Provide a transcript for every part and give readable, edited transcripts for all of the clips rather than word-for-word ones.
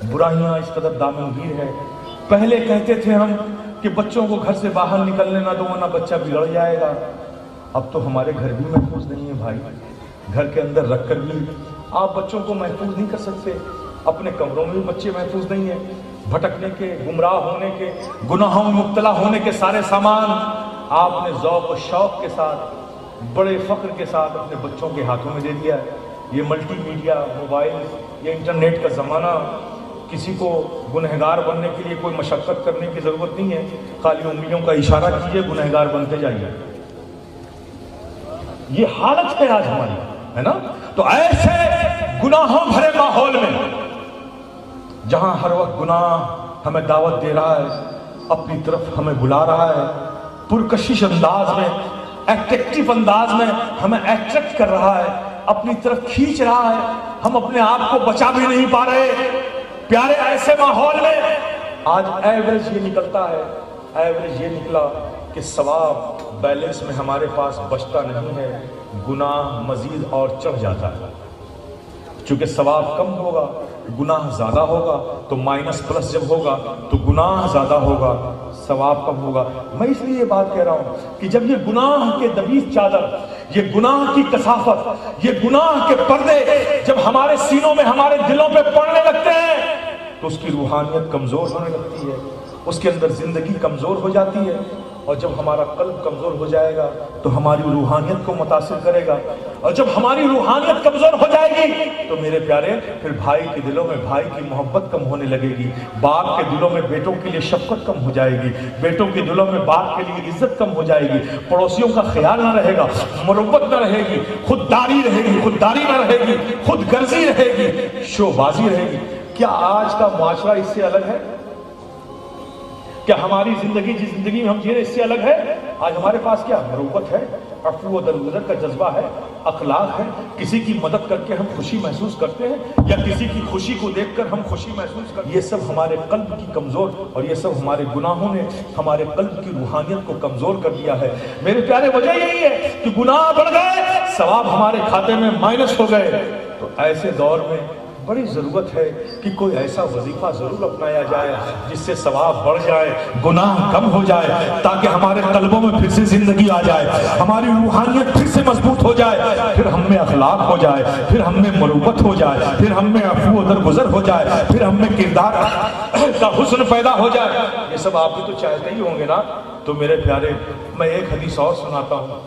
बुराइयां इस कदर दामनगीर है। पहले कहते थे हम कि बच्चों को घर से बाहर निकलने ना दो वरना बच्चा बिगड़ जाएगा। अब तो हमारे घर भी महफूज नहीं है भाई। घर के अंदर रखकर भी आप बच्चों को महफूज नहीं कर सकते। अपने कमरों में भी बच्चे महफूज नहीं है। भटकने के, गुमराह होने के, गुनाहों में मुब्तला होने के सारे सामान आपने ज़ौक़ और शौक़ के साथ, बड़े फ़ख्र के साथ अपने बच्चों के हाथों में दे दिया है। ये मल्टीमीडिया, मोबाइल, ये इंटरनेट का ज़माना, किसी को गुनहगार बनने के लिए कोई मशक्क़त करने की ज़रूरत नहीं है। खाली उंगलियों का इशारा कीजिए, गुनहगार बनते जाइए। ये हालत है आज हमारी, है ना। तो ऐसे गुनाहों भरे माहौल में जहां हर वक्त गुनाह हमें दावत दे रहा है, अपनी तरफ हमें बुला रहा है, पुरकशिश अंदाज में, एट्रैक्टिव अंदाज में हमें अट्रैक्ट कर रहा है, अपनी तरफ खींच रहा है, हम अपने आप को बचा भी नहीं पा रहे। प्यारे ऐसे माहौल में आज एवरेज ये निकलता है, एवरेज ये निकला कि सवाब बैलेंस में हमारे पास बचता नहीं है, गुनाह मजीद और चढ़ जाता है। चूंकि सवाब कम होगा, गुनाह ज्यादा होगा, तो माइनस प्लस जब होगा तो गुनाह ज्यादा होगा, सवाब कम होगा। मैं इसलिए ये बात कह रहा हूं कि जब ये गुनाह के दबीज चादर, ये गुनाह की कसाफत, ये गुनाह के पर्दे जब हमारे सीनों में, हमारे दिलों पे पड़ने लगते हैं तो उसकी रूहानियत कमजोर होने लगती है, उसके अंदर जिंदगी कमजोर हो जाती है। और जब हमारा कल्ब कमजोर हो जाएगा तो हमारी रूहानियत को मुतासिर करेगा, और जब हमारी रूहानियत कमजोर हो जाएगी तो मेरे प्यारे फिर भाई के दिलों में भाई की मोहब्बत कम होने लगेगी, बाप के दिलों में बेटों के लिए शफकत कम हो जाएगी, बेटों के दिलों में बाप के लिए इज्जत कम हो जाएगी, पड़ोसियों का ख्याल ना रहेगा, मुरब्बत ना रहेगी, खुददारी रहेगी, खुददारी ना रहेगी, खुद गर्जी रहेगी, शोबाजी रहेगी। क्या आज का मुआशरा इससे अलग है? क्या हमारी जिंदगी जिस जिंदगी में हम जी रहे इससे अलग है? आज हमारे पास क्या मरुब्बत है, अफ़्व व दरगुज़र का जज्बा है, अखलाक है, किसी की मदद करके हम खुशी महसूस करते हैं या किसी की खुशी को देखकर हम खुशी महसूस करते हैं। ये सब हमारे कल्ब की कमज़ोर, और ये सब हमारे गुनाहों ने हमारे कल्ब की रूहानियत को कमज़ोर कर दिया है। मेरे प्यारे वजह यही है कि गुनाह बढ़ गए, सवाब हमारे खाते में माइनस हो गए। तो ऐसे दौर में बड़ी ज़रूरत है कि कोई ऐसा वजीफा ज़रूर अपनाया जाए जिससे सवाब बढ़ जाए, गुनाह कम हो जाए, ताकि हमारे कल्बों में फिर से ज़िंदगी आ जाए, हमारी रूहानियत फिर से मजबूत हो जाए, फिर हम में अखलाक हो जाए, फिर हम में मरुब्बत हो जाए, फिर हम में अफ़्व दरगुज़र हो जाए, फिर हम में किरदार का हुस्न पैदा हो जाए। ये सब आप भी तो चाहते ही होंगे ना। तो मेरे प्यारे, मैं एक हदीस और सुनाता हूँ,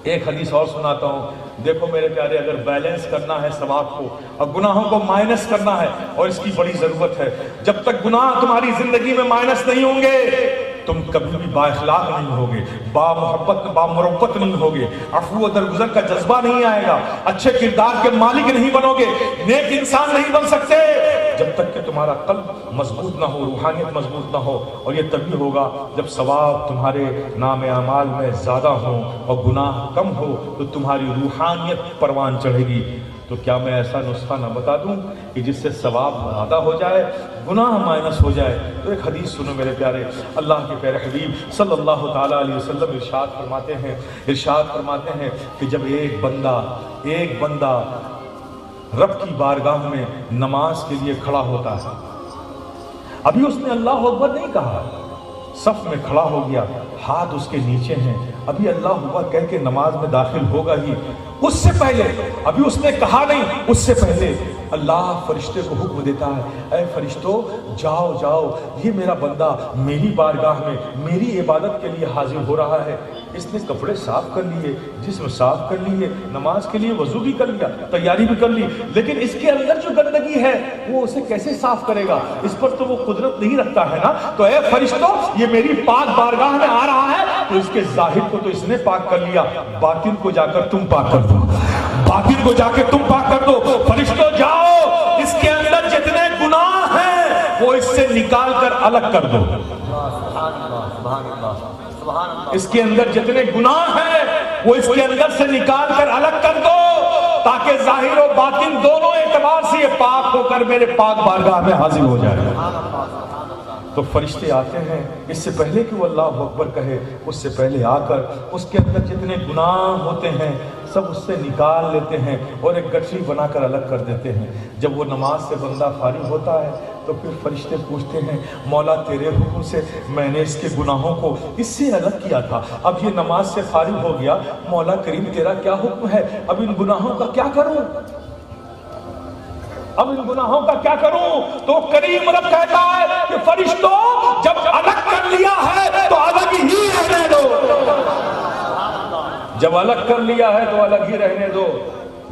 एक हदीस और सुनाता हूँ। देखो मेरे प्यारे, अगर बैलेंस करना है सवाब को और गुनाहों को माइनस करना है, और इसकी बड़ी जरूरत है, जब तक गुनाह तुम्हारी जिंदगी में माइनस नहीं होंगे तुम कभी भी बाइखलाक नहीं होगे, बामुहब्बत बामुरब्बत नहीं होगे, अफ़्व दरगुज़र का जज्बा नहीं आएगा, अच्छे किरदार के मालिक नहीं बनोगे, नेक इंसान नहीं बन सकते जब तक कि तुम्हारा कल्ब मजबूत ना हो, रूहानियत मजबूत ना हो। और ये तभी होगा जब सवाब तुम्हारे नाम अमाल में ज़्यादा हो और गुनाह कम हो, तो तुम्हारी रूहानियत परवान चढ़ेगी। तो क्या मैं ऐसा नुस्खा ना बता दूं कि जिससे सवाब ज़्यादा हो जाए, गुनाह माइनस हो जाए? तो एक हदीस सुनो मेरे प्यारे, अल्लाह के प्यारे हबीब सल्लल्लाहु ताला अलैहि वसल्लम इरशाद फरमाते हैं कि जब एक बंदा रब की बारगाह में नमाज के लिए खड़ा होता है, अभी उसने अल्लाह अकबर नहीं कहा, सफ में खड़ा हो गया, हाथ उसके नीचे हैं, अभी अल्लाह अकबर कह के नमाज में दाखिल होगा ही, उससे पहले, अभी उसने कहा नहीं, उससे पहले अल्लाह फरिश्ते को हुक्म देता है, ऐ फरिश्तों जाओ जाओ, ये मेरा बंदा मेरी बारगाह में मेरी इबादत के लिए हाजिर हो रहा है। इसने कपड़े साफ कर लिए, जिस्म साफ कर लिए, नमाज के लिए वजू भी कर लिया, तैयारी भी कर ली, लेकिन इसके अंदर जो गंदगी है वो उसे कैसे साफ करेगा? इस पर तो वो कुदरत नहीं रखता है ना। तो ऐ फरिश्तों, ये मेरी पाक बारगाह में आ रहा है, तो इसके जाहिर को तो इसने पाक कर लिया, बातिन को जाकर तुम पाक कर दो, बातिन को जाकर तुम पाक कर दो। फरिश्तों जाओ, इसके अंदर जितने गुनाह हैं वो इससे निकाल कर अलग कर दो, इसके अंदर जितने गुनाह हैं वो इसके अंदर से निकाल कर अलग कर दो, ताकि जाहिर और बातिन दोनों एतबार से ये पाक होकर मेरे पाक बारगाह में हाजिर हो जाए। तो फरिश्ते आते हैं, इससे पहले कि वो अल्लाह अकबर कहे, उससे पहले आकर उसके अंदर जितने गुनाह होते हैं سب اس سے نکال لیتے ہیں اور ایک گٹھری بنا کر الگ کر دیتے ہیں۔ جب وہ نماز سے بندہ فارغ ہوتا ہے تو پھر فرشتے پوچھتے ہیں مولا تیرے حکم سے میں نے اس کے گناہوں کو اس سے الگ کیا تھا، اب یہ نماز سے فارغ ہو گیا، مولا کریم تیرا کیا حکم ہے، اب ان گناہوں کا کیا کروں، اب ان گناہوں کا کیا کروں؟ تو کریم رب کہتا ہے کہ فرشتوں جب الگ کر لیا ہے تو الگ ہی رہنے دو، جب الگ کر لیا ہے تو الگ ہی رہنے دو۔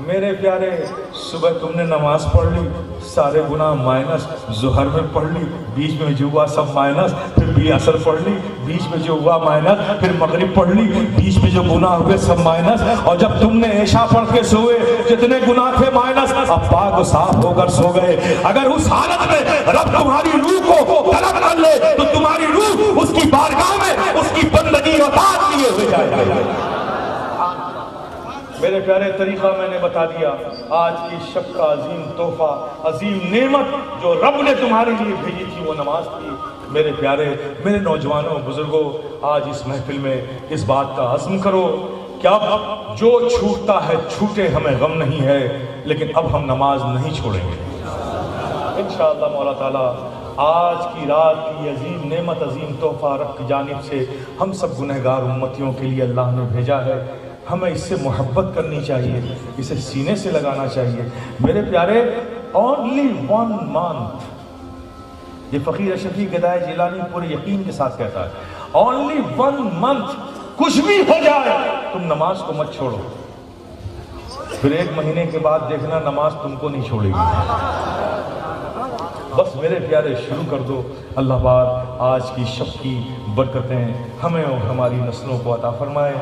میرے پیارے، صبح تم نے نماز پڑھ لی، سارے گناہ مائنس، ظہر میں پڑھ لی، بیچ میں جو ہوا سب مائنس، پھر بھی عصر پڑھ لی، بیچ میں جو ہوا مائنس، پھر مغرب پڑھ لی، بیچ میں جو گناہ ہوئے سب مائنس، اور جب تم نے عشاء پڑھ کے سوئے جتنے گناہ تھے مائنس، اب پاک و صاف ہو کر سو گئے۔ اگر اس حالت میں رب تمہاری روح کو طلب کر لے تو تمہاری روح اس کی بارگاہ میں اس کی بندگی و طاعت لیے ہوئے جائے گا۔ میرے پیارے، طریقہ میں نے بتا دیا۔ آج کی شب کا عظیم تحفہ، عظیم نعمت جو رب نے تمہارے لیے بھیجی تھی وہ نماز تھی۔ میرے پیارے، میرے نوجوانوں، بزرگوں، آج اس محفل میں اس بات کا عزم کرو کہ اب جو چھوٹتا ہے چھوٹے، ہمیں غم نہیں ہے، لیکن اب ہم نماز نہیں چھوڑیں گے انشاءاللہ مولا تعالیٰ۔ آج کی رات کی عظیم نعمت، عظیم تحفہ رب کی جانب سے ہم سب گنہگار امتیوں کے لیے اللہ نے بھیجا ہے۔ ہمیں اس سے محبت کرنی چاہیے، اسے سینے سے لگانا چاہیے۔ میرے پیارے، only 1 month، یہ فقیر اشرفی گدائے جیلانی پورے یقین کے ساتھ کہتا ہے، only 1 month، کچھ بھی ہو جائے تم نماز کو مت چھوڑو، پھر 1 مہینے کے بعد دیکھنا نماز تم کو نہیں چھوڑے گی۔ بس میرے پیارے، شروع کر دو۔ اللہ پاک آج کی شب کی برکتیں ہمیں اور ہماری نسلوں کو عطا فرمائے،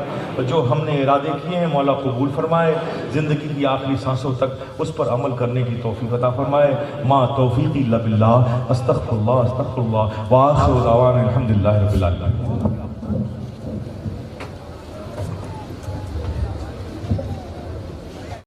جو ہم نے ارادے کیے ہیں مولا قبول فرمائے، زندگی کی آخری سانسوں تک اس پر عمل کرنے کی توفیق عطا فرمائے۔ ما توفیقی الا باللہ، استغفر اللہ وآخر دعوانا الحمدللہ رب العالمین۔